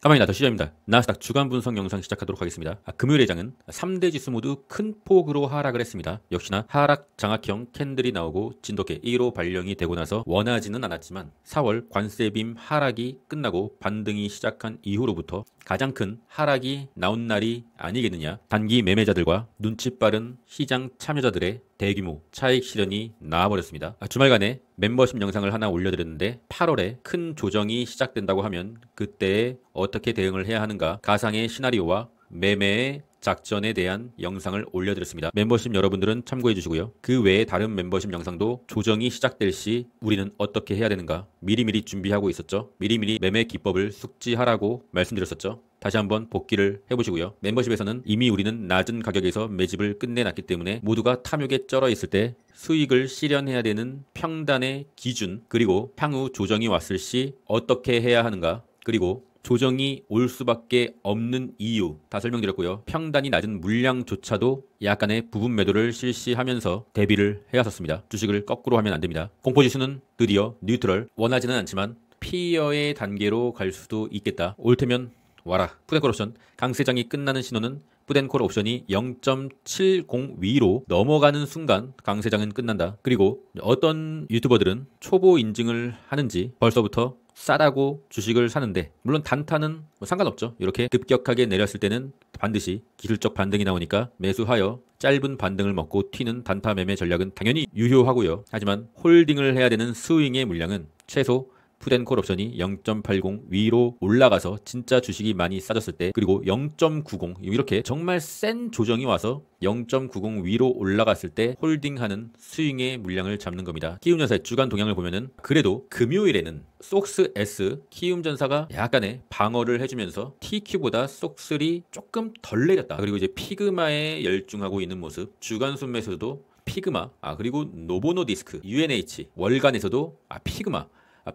가만히 놔둬 시작입니다. 나스닥 주간 분석 영상 시작하도록 하겠습니다. 금요일 장은 3대 지수 모두 큰 폭으로 하락을 했습니다. 역시나 하락 장악형 캔들이 나오고 진돗개 1호 발령이 되고 나서 원하지는 않았지만 4월 관세빔 하락이 끝나고 반등이 시작한 이후로부터 가장 큰 하락이 나온 날이 아니겠느냐. 단기 매매자들과 눈치 빠른 시장 참여자들의 대규모 차익 실현이 나와버렸습니다. 주말간에 멤버십 영상을 하나 올려드렸는데 8월에 큰 조정이 시작된다고 하면 그때 어떻게 대응을 해야 하는가 가상의 시나리오와 매매의 작전에 대한 영상을 올려드렸습니다. 멤버십 여러분들은 참고해 주시고요. 그 외에 다른 멤버십 영상도 조정이 시작될 시 우리는 어떻게 해야 되는가 미리미리 준비하고 있었죠. 미리미리 매매 기법을 숙지하라고 말씀드렸었죠. 다시 한번 복기를 해보시고요. 멤버십에서는 이미 우리는 낮은 가격에서 매집을 끝내놨기 때문에 모두가 탐욕에 쩔어 있을 때 수익을 실현해야 되는 평단의 기준, 그리고 향후 조정이 왔을 시 어떻게 해야 하는가, 그리고 조정이 올 수밖에 없는 이유 다 설명드렸고요. 평단이 낮은 물량조차도 약간의 부분 매도를 실시하면서 대비를 해왔었습니다. 주식을 거꾸로 하면 안됩니다. 공포지수는 드디어 뉴트럴, 원하지는 않지만 피어의 단계로 갈 수도 있겠다. 올 테면 와라. 푸덴콜 옵션 강세장이 끝나는 신호는 푸덴콜 옵션이 0.70 위로 넘어가는 순간 강세장은 끝난다. 그리고 어떤 유튜버들은 초보 인증을 하는지 벌써부터 싸다고 주식을 사는데, 물론 단타는 상관없죠. 이렇게 급격하게 내렸을 때는 반드시 기술적 반등이 나오니까 매수하여 짧은 반등을 먹고 튀는 단타 매매 전략은 당연히 유효하고요. 하지만 홀딩을 해야 되는 스윙의 물량은 최소 푸덴콜 옵션이 0.80 위로 올라가서 진짜 주식이 많이 싸졌을 때, 그리고 0.90 이렇게 정말 센 조정이 와서 0.90 위로 올라갔을 때 홀딩하는 스윙의 물량을 잡는 겁니다. 키움전사의 주간 동향을 보면은 그래도 금요일에는 속스 S 키움전사가 약간의 방어를 해주면서 TQ보다 속슬이 조금 덜 내렸다. 그리고 이제 피그마에 열중하고 있는 모습, 주간 순매수도 피그마, 그리고 노보노디스크, UNH 월간에서도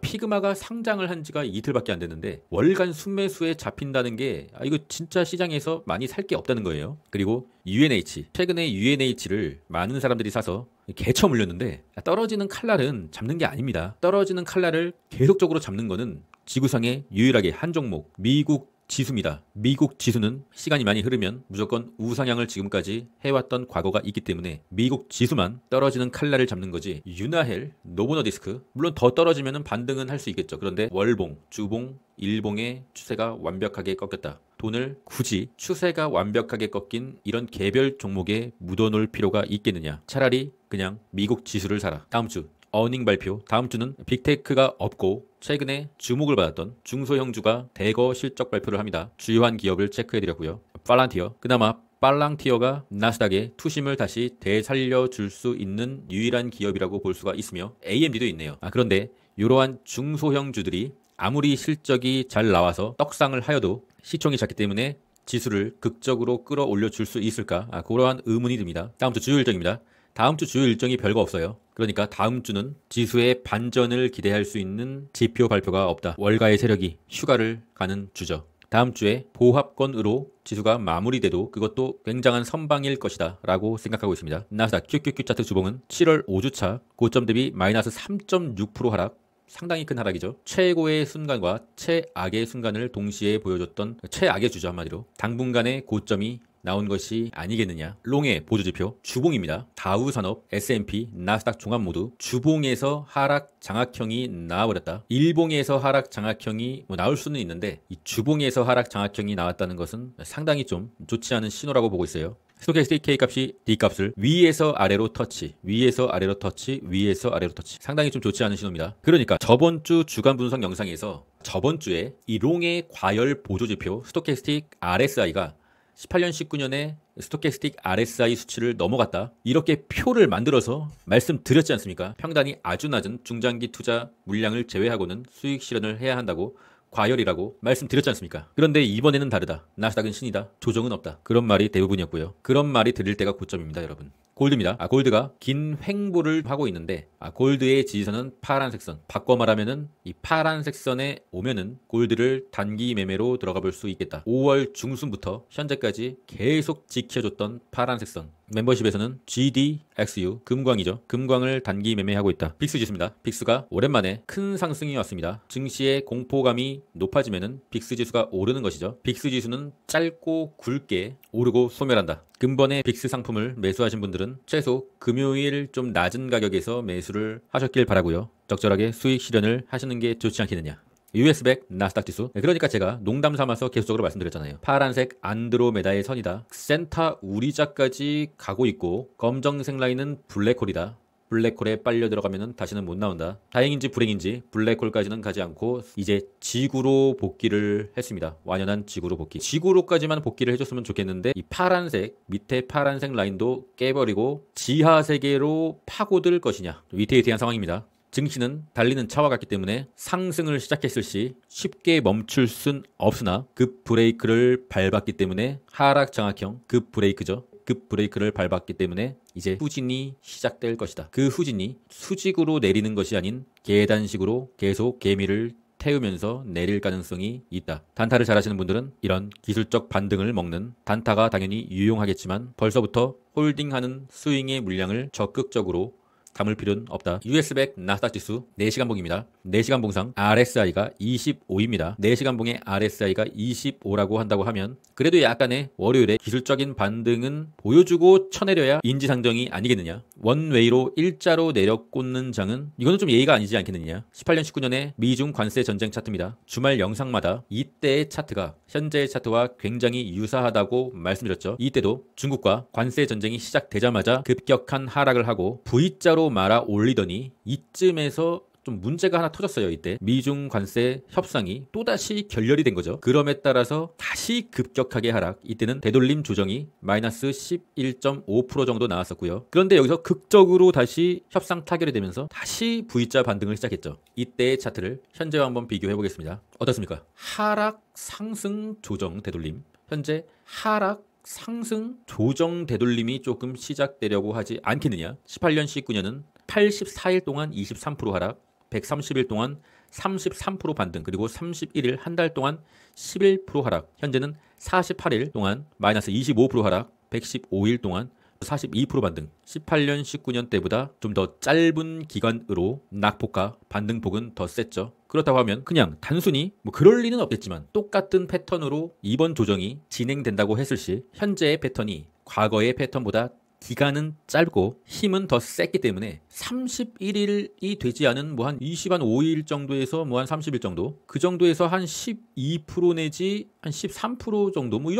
피그마가 상장을 한 지가 이틀밖에 안 됐는데 월간 순매수에 잡힌다는 게 이거 진짜 시장에서 많이 살 게 없다는 거예요. 그리고 UNH, 최근에 UNH를 많은 사람들이 사서 개쳐 물렸는데 떨어지는 칼날은 잡는 게 아닙니다. 떨어지는 칼날을 계속적으로 잡는 거는 지구상에 유일하게 한 종목, 미국 지수입니다. 미국 지수는 시간이 많이 흐르면 무조건 우상향을 지금까지 해왔던 과거가 있기 때문에 미국 지수만 떨어지는 칼날을 잡는 거지, 유나헬, 노보노디스크 물론 더 떨어지면 반등은 할 수 있겠죠. 그런데 월봉, 주봉, 일봉의 추세가 완벽하게 꺾였다. 돈을 굳이 추세가 완벽하게 꺾인 이런 개별 종목에 묻어놓을 필요가 있겠느냐. 차라리 그냥 미국 지수를 사라. 다음 주 어닝 발표, 다음 주는 빅테크가 없고 최근에 주목을 받았던 중소형주가 대거 실적 발표를 합니다. 주요한 기업을 체크해드렸고요. 팔란티어, 그나마 팔랑티어가 나스닥에 투심을 다시 되살려줄 수 있는 유일한 기업이라고 볼 수가 있으며 AMD도 있네요. 그런데 이러한 중소형주들이 아무리 실적이 잘 나와서 떡상을 하여도 시총이 작기 때문에 지수를 극적으로 끌어올려 줄 수 있을까? 그러한 의문이 듭니다. 다음 주 주요 일정입니다. 다음 주 주요 일정이 별거 없어요. 그러니까 다음 주는 지수의 반전을 기대할 수 있는 지표 발표가 없다. 월가의 세력이 휴가를 가는 주죠. 다음 주에 보합권으로 지수가 마무리돼도 그것도 굉장한 선방일 것이다 라고 생각하고 있습니다. 나스닥 QQQ 차트 주봉은 7월 5주차 고점 대비 마이너스 3.6% 하락, 상당히 큰 하락이죠. 최고의 순간과 최악의 순간을 동시에 보여줬던 최악의 주죠. 한마디로 당분간의 고점이 나온 것이 아니겠느냐. 롱의 보조지표 주봉입니다. 다우산업, S&P, 나스닥 종합 모두 주봉에서 하락 장악형이 나와버렸다. 일봉에서 하락 장악형이 나올 수는 있는데 이 주봉에서 하락 장악형이 나왔다는 것은 상당히 좀 좋지 않은 신호라고 보고 있어요. 스토캐스틱 K값이 D값을 위에서 아래로 터치, 위에서 아래로 터치, 위에서 아래로 터치, 상당히 좀 좋지 않은 신호입니다. 그러니까 저번 주 주간 분석 영상에서 저번 주에 이 롱의 과열 보조지표 스토캐스틱 RSI가 18년 19년에 스토캐스틱 RSI 수치를 넘어갔다, 이렇게 표를 만들어서 말씀드렸지 않습니까? 평단이 아주 낮은 중장기 투자 물량을 제외하고는 수익 실현을 해야 한다고 과열이라고 말씀드렸지 않습니까? 그런데 이번에는 다르다. 나스닥은 신이다. 조정은 없다. 그런 말이 대부분이었고요. 그런 말이 들릴 때가 고점입니다, 여러분. 골드입니다. 골드가 긴 횡보를 하고 있는데 골드의 지지선은 파란색 선. 바꿔 말하면은 이 파란색 선에 오면은 골드를 단기 매매로 들어가 볼 수 있겠다. 5월 중순부터 현재까지 계속 지켜줬던 파란색 선. 멤버십에서는 GDXU 금광이죠. 금광을 단기 매매하고 있다. 빅스 지수입니다. 빅스가 오랜만에 큰 상승이 왔습니다. 증시의 공포감이 높아지면은 빅스 지수가 오르는 것이죠. 빅스 지수는 짧고 굵게 오르고 소멸한다. 근본의 빅스 상품을 매수하신 분들은 최소 금요일 좀 낮은 가격에서 매수를 하셨길 바라고요. 적절하게 수익 실현을 하시는 게 좋지 않겠느냐. US100 나스닥 지수. 그러니까 제가 농담 삼아서 계속적으로 말씀드렸잖아요. 파란색 안드로메다의 선이다. 센타 우리자까지 가고 있고 검정색 라인은 블랙홀이다. 블랙홀에 빨려 들어가면 다시는 못 나온다. 다행인지 불행인지 블랙홀까지는 가지 않고 이제 지구로 복귀를 했습니다. 완연한 지구로 복귀. 지구로까지만 복귀를 해줬으면 좋겠는데 이 파란색 밑에 파란색 라인도 깨버리고 지하 세계로 파고들 것이냐. 위태위태한 상황입니다. 증시는 달리는 차와 같기 때문에 상승을 시작했을 시 쉽게 멈출 순 없으나 급 브레이크를 밟았기 때문에 하락 장악형 급 브레이크죠. 급 브레이크를 밟았기 때문에 이제 후진이 시작될 것이다. 그 후진이 수직으로 내리는 것이 아닌 계단식으로 계속 개미를 태우면서 내릴 가능성이 있다. 단타를 잘하시는 분들은 이런 기술적 반등을 먹는 단타가 당연히 유용하겠지만 벌써부터 홀딩하는 스윙의 물량을 적극적으로 담을 필요는 없다. US100 나스닥 지수 4시간 봉입니다. 4시간 봉상 RSI가 25입니다. 4시간 봉의 RSI가 25라고 한다고 하면 그래도 약간의 월요일에 기술적인 반등은 보여주고 쳐내려야 인지상정이 아니겠느냐. 원웨이로 일자로 내려 꽂는 장은 이거는 좀 예의가 아니지 않겠느냐. 18년 19년의 미중 관세 전쟁 차트입니다. 주말 영상마다 이때의 차트가 현재의 차트와 굉장히 유사하다고 말씀드렸죠. 이때도 중국과 관세 전쟁이 시작되자마자 급격한 하락을 하고 V자로 말아 올리더니 이쯤에서 좀 문제가 하나 터졌어요. 이때 미중 관세 협상이 또다시 결렬이 된 거죠. 그럼에 따라서 다시 급격하게 하락. 이때는 되돌림 조정이 마이너스 11.5% 정도 나왔었고요. 그런데 여기서 극적으로 다시 협상 타결이 되면서 다시 V자 반등을 시작했죠. 이때의 차트를 현재와 한번 비교해 보겠습니다. 어떻습니까? 하락, 상승, 조정, 되돌림. 현재 하락, 상승, 조정, 되돌림이 조금 시작되려고 하지 않겠느냐. 18년 19년은 84일 동안 23% 하락, 130일 동안 33% 반등, 그리고 31일 한 달 동안 11% 하락. 현재는 48일 동안 마이너스 25% 하락, 115일 동안 42% 반등. 18년 19년 때보다 좀 더 짧은 기간으로 낙폭과 반등폭은 더 셌죠. 그렇다고 하면 그냥 단순히 뭐 그럴 리는 없겠지만 똑같은 패턴으로 이번 조정이 진행된다고 했을 시 현재의 패턴이 과거의 패턴보다 기간은 짧고 힘은 더 셌기 때문에 31일이 되지 않은 뭐 한 25일 정도에서 뭐 한 30일 정도, 그 정도에서 한 12% 내지 한 13% 정도, 뭐 이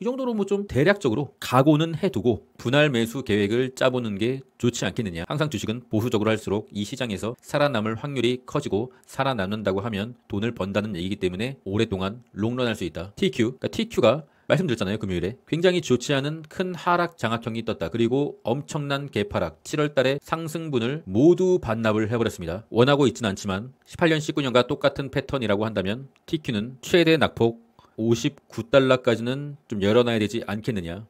정도로 뭐 좀 대략적으로 각오는 해두고 분할 매수 계획을 짜보는 게 좋지 않겠느냐. 항상 주식은 보수적으로 할수록 이 시장에서 살아남을 확률이 커지고 살아남는다고 하면 돈을 번다는 얘기이기 때문에 오랫동안 롱런할 수 있다. TQ, 그러니까 TQ가 말씀드렸잖아요. 금요일에 굉장히 좋지 않은 큰 하락 장악형이 떴다. 그리고 엄청난 개파락, 7월 달에 상승분을 모두 반납을 해버렸습니다. 원하고 있진 않지만 18년 19년과 똑같은 패턴이라고 한다면 TQ는 최대 낙폭 59달러까지는 좀 열어놔야 되지 않겠느냐.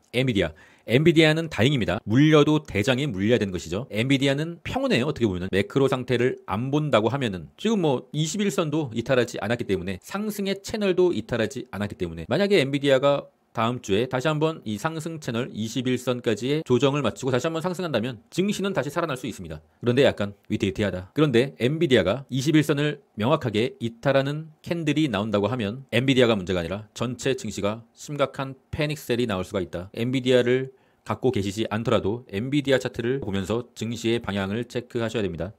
엔비디아는 다행입니다. 물려도 대장에 물려야 되는 것이죠. 엔비디아는 평온해요. 어떻게 보면 매크로 상태를 안 본다고 하면은 지금 뭐 21선도 이탈하지 않았기 때문에 상승의 채널도 이탈하지 않았기 때문에 만약에 엔비디아가 다음 주에 다시 한번 이 상승 채널 21선까지의 조정을 마치고 다시 한번 상승한다면 증시는 다시 살아날 수 있습니다. 그런데 약간 위태위태하다. 그런데 엔비디아가 21선을 명확하게 이탈하는 캔들이 나온다고 하면 엔비디아가 문제가 아니라 전체 증시가 심각한 패닉셀이 나올 수가 있다. 엔비디아를 갖고 계시지 않더라도 엔비디아 차트를 보면서 증시의 방향을 체크하셔야 됩니다.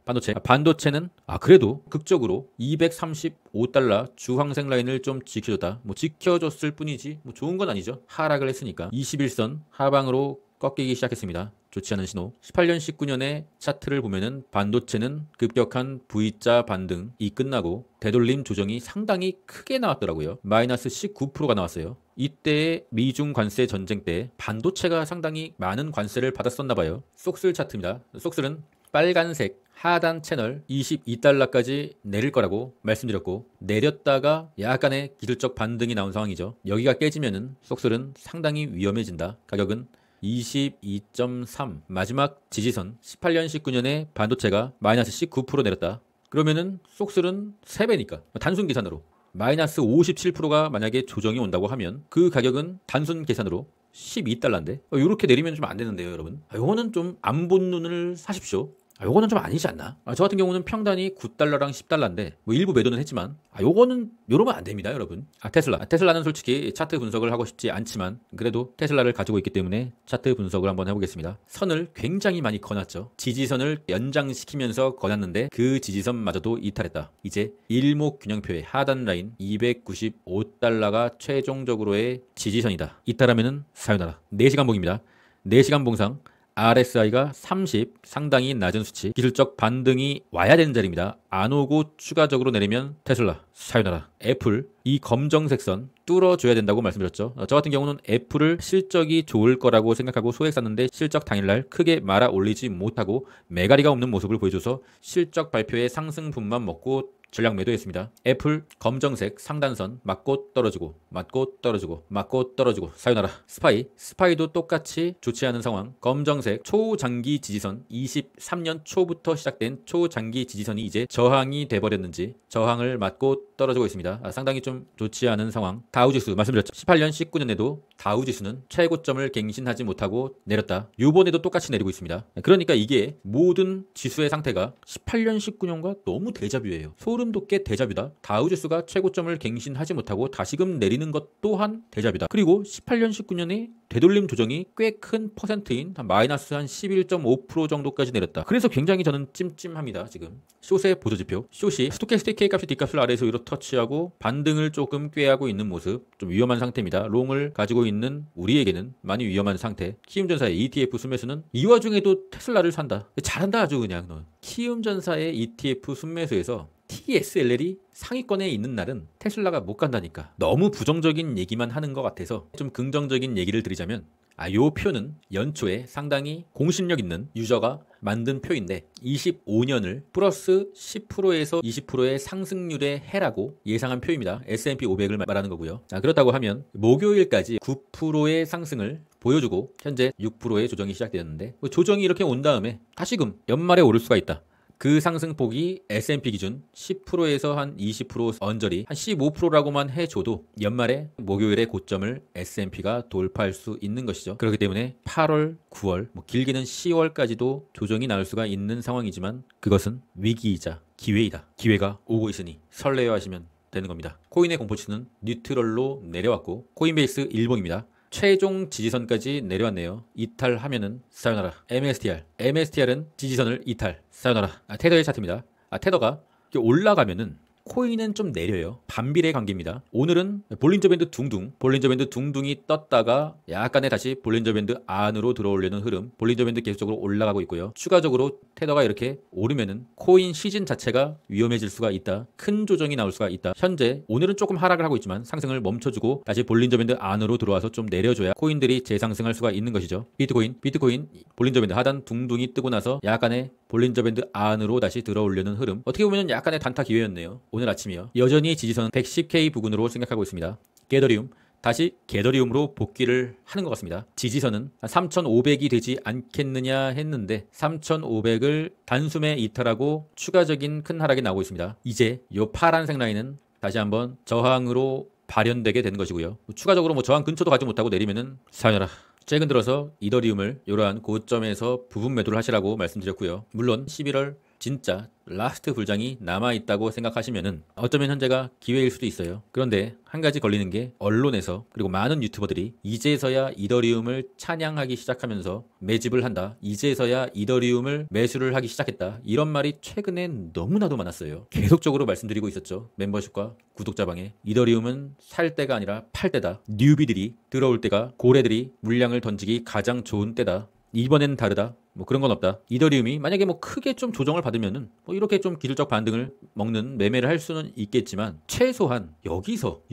반도체는 그래도 극적으로 235달러 주황색 라인을 좀 지켜줬다. 뭐 지켜줬을 뿐이지 뭐 좋은 건 아니죠. 하락을 했으니까 21선 하방으로 꺾이기 시작했습니다. 좋지 않은 신호. 18년 19년의 차트를 보면은 반도체는 급격한 V자 반등이 끝나고 되돌림 조정이 상당히 크게 나왔더라고요. 마이너스 19%가 나왔어요. 이때의 미중 관세 전쟁 때 반도체가 상당히 많은 관세를 받았었나 봐요. 쏙슬 차트입니다. 쏙슬은 빨간색 하단 채널 22달러까지 내릴 거라고 말씀드렸고 내렸다가 약간의 기술적 반등이 나온 상황이죠. 여기가 깨지면은 쏙슬은 상당히 위험해진다. 가격은 22.3 마지막 지지선 18년 19년에 반도체가 마이너스 19% 내렸다. 그러면은 쏙슬은 3배니까 단순 계산으로 마이너스 57%가 만약에 조정이 온다고 하면 그 가격은 단순 계산으로 12달러인데 이렇게 내리면 좀 안 되는데요, 여러분. 요거는 좀 안 본 눈을 사십시오. 요거는 좀 아니지 않나? 저 같은 경우는 평단이 9달러랑 10달러인데 뭐 일부 매도는 했지만 요거는 요러면 안 됩니다, 여러분. 테슬라는 솔직히 차트 분석을 하고 싶지 않지만 그래도 테슬라를 가지고 있기 때문에 차트 분석을 한번 해보겠습니다. 선을 굉장히 많이 거놨죠. 지지선을 연장시키면서 거놨는데 그 지지선마저도 이탈했다. 이제 일목균형표의 하단 라인 295달러가 최종적으로의 지지선이다. 이탈하면은 사요나라. 4시간 봉입니다. 4시간 봉상 RSI가 30, 상당히 낮은 수치. 기술적 반등이 와야 되는 자리입니다. 안 오고 추가적으로 내리면 테슬라, 사요나라. 애플, 이 검정색 선 뚫어줘야 된다고 말씀드렸죠. 저 같은 경우는 애플을 실적이 좋을 거라고 생각하고 소액 샀는데 실적 당일날 크게 말아 올리지 못하고 매가리가 없는 모습을 보여줘서 실적 발표에 상승분만 먹고 전략 매도했습니다. 애플 검정색 상단선 맞고 떨어지고 맞고 떨어지고 맞고 떨어지고 사요나라. 스파이도 똑같이 좋지 않은 상황. 검정색 초장기 지지선 23년 초부터 시작된 초장기 지지선이 이제 저항이 돼버렸는지 저항을 맞고 떨어지고 있습니다. 상당히 좀 좋지 않은 상황. 다우지수 말씀드렸죠. 18년 19년에도 다우지수는 최고점을 갱신하지 못하고 내렸다. 이번에도 똑같이 내리고 있습니다. 그러니까 이게 모든 지수의 상태가 18년 19년과 너무 데자뷰예요. 소름 돋게 데자뷰다. 다우지수가 최고점을 갱신하지 못하고 다시금 내리는 것 또한 데자뷰다. 그리고 18년 19년에 되돌림 조정이 꽤 큰 퍼센트인 마이너스 한 11.5% 정도까지 내렸다. 그래서 굉장히 저는 찜찜합니다. 지금 숏의 보조지표 숏이 스토캐스틱 K값이 D값을 아래에서 위로 터치하고 반등을 조금 꾀하고 있는 모습, 좀 위험한 상태입니다. 롱을 가지고 있는 우리에게는 많이 위험한 상태. 키움전사의 ETF 순매수는 이 와중에도 테슬라를 산다. 잘한다 아주 그냥. 너 키움전사의 ETF 순매수에서 TSLL이 상위권에 있는 날은 테슬라가 못 간다니까. 너무 부정적인 얘기만 하는 것 같아서 좀 긍정적인 얘기를 드리자면 요 표는 연초에 상당히 공신력 있는 유저가 만든 표인데 25년을 플러스 10%에서 20%의 상승률의 해라고 예상한 표입니다. S&P 500을 말하는 거고요. 그렇다고 하면 목요일까지 9%의 상승을 보여주고 현재 6%의 조정이 시작되었는데 조정이 이렇게 온 다음에 다시금 연말에 오를 수가 있다. 그 상승폭이 S&P 기준 10%에서 한 20% 언저리 한 15%라고만 해줘도 연말에 목요일의 고점을 S&P가 돌파할 수 있는 것이죠. 그렇기 때문에 8월, 9월, 길게는 10월까지도 조정이 나올 수가 있는 상황이지만 그것은 위기이자 기회이다. 기회가 오고 있으니 설레어 하시면 되는 겁니다. 코인의 공포치는 뉴트럴로 내려왔고 코인베이스 일봉입니다. 최종 지지선까지 내려왔네요. 이탈하면은 사요나라. MSTR은 지지선을 이탈. 사요나라. 테더의 차트입니다. 테더가 올라가면은 코인은 좀 내려요. 반비례 관계입니다. 오늘은 볼린저 밴드 둥둥이 떴다가 약간의 다시 볼린저 밴드 안으로 들어오려는 흐름. 볼린저 밴드 계속적으로 올라가고 있고요. 추가적으로 테더가 이렇게 오르면은 코인 시즌 자체가 위험해질 수가 있다. 큰 조정이 나올 수가 있다. 현재 오늘은 조금 하락을 하고 있지만 상승을 멈춰주고 다시 볼린저 밴드 안으로 들어와서 좀 내려줘야 코인들이 재상승할 수가 있는 것이죠. 비트코인 볼린저 밴드 하단 둥둥이 뜨고 나서 약간의 볼린저 밴드 안으로 다시 들어오려는 흐름. 어떻게 보면 약간의 단타 기회였네요. 오늘 아침이요. 여전히 지지선 110K 부근으로 생각하고 있습니다. 게더리움 다시 게더리움으로 복귀를 하는 것 같습니다. 지지선은 3,500이 되지 않겠느냐 했는데 3,500을 단숨에 이탈하고 추가적인 큰 하락이 나오고 있습니다. 이제 이 파란색 라인은 다시 한번 저항으로 발현되게 되는 것이고요. 추가적으로 저항 근처도 가지 못하고 내리면은 사요나라. 최근 들어서 이더리움을 이러한 고점에서 부분 매도를 하시라고 말씀드렸고요. 물론 11월 진짜 라스트 불장이 남아있다고 생각하시면은 어쩌면 현재가 기회일 수도 있어요. 그런데 한 가지 걸리는 게 언론에서 그리고 많은 유튜버들이 이제서야 이더리움을 찬양하기 시작하면서 매집을 한다. 이제서야 이더리움을 매수를 하기 시작했다. 이런 말이 최근에 너무나도 많았어요. 계속적으로 말씀드리고 있었죠. 멤버십과 구독자방에 이더리움은 살 때가 아니라 팔 때다. 뉴비들이 들어올 때가 고래들이 물량을 던지기 가장 좋은 때다. 이번엔 다르다. 그런 건 없다. 이더리움이 만약에 크게 좀 조정을 받으면은 이렇게 좀 기술적 반등을 먹는 매매를 할 수는 있겠지만 최소한 여기서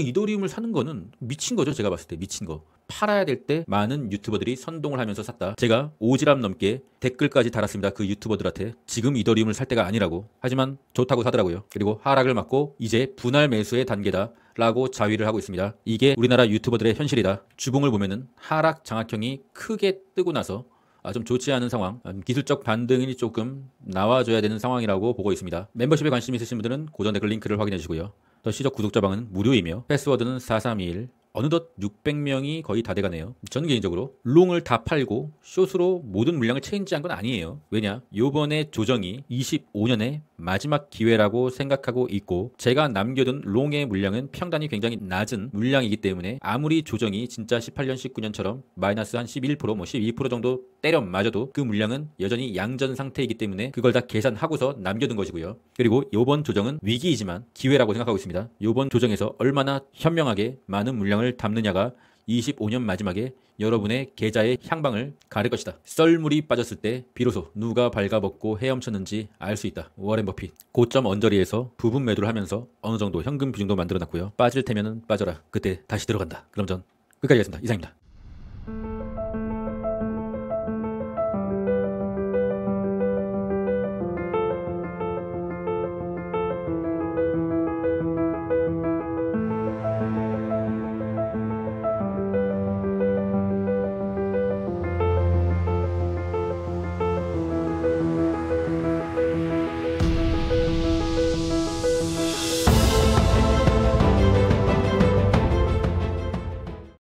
이더리움을 사는 거는 미친 거죠. 제가 봤을 때 미친 거. 팔아야 될 때 많은 유튜버들이 선동을 하면서 샀다. 제가 5지랖 넘게 댓글까지 달았습니다. 그 유튜버들한테 지금 이더리움을 살 때가 아니라고. 하지만 좋다고 사더라고요. 그리고 하락을 맞고 이제 분할 매수의 단계다 라고 자위를 하고 있습니다. 이게 우리나라 유튜버들의 현실이다. 주봉을 보면은 하락 장악형이 크게 뜨고 나서 좀 좋지 않은 상황, 기술적 반등이 조금 나와줘야 되는 상황이라고 보고 있습니다. 멤버십에 관심 있으신 분들은 고정 댓글 링크를 확인해 주시고요. 더 시적 구독자방은 무료이며 패스워드는 4321 어느덧 600명이 거의 다 돼가네요. 저는 개인적으로 롱을 다 팔고 숏으로 모든 물량을 체인지한 건 아니에요. 왜냐? 요번에 조정이 25년의 마지막 기회라고 생각하고 있고, 제가 남겨둔 롱의 물량은 평단이 굉장히 낮은 물량이기 때문에 아무리 조정이 진짜 18년 19년처럼 마이너스 한 11%, 뭐 12% 정도 때려 맞아도 그 물량은 여전히 양전 상태이기 때문에 그걸 다 계산하고서 남겨둔 것이고요. 그리고 요번 조정은 위기이지만 기회라고 생각하고 있습니다. 요번 조정에서 얼마나 현명하게 많은 물량을 담느냐가 25년 마지막에 여러분의 계좌의 향방을 가릴 것이다. 썰물이 빠졌을 때 비로소 누가 발가벗고 헤엄쳤는지 알 수 있다. 워렌 버핏. 고점 언저리에서 부분 매도를 하면서 어느 정도 현금 비중도 만들어놨고요. 빠질 테면은 빠져라. 그때 다시 들어간다. 그럼 전 끝까지 하겠습니다. 이상입니다.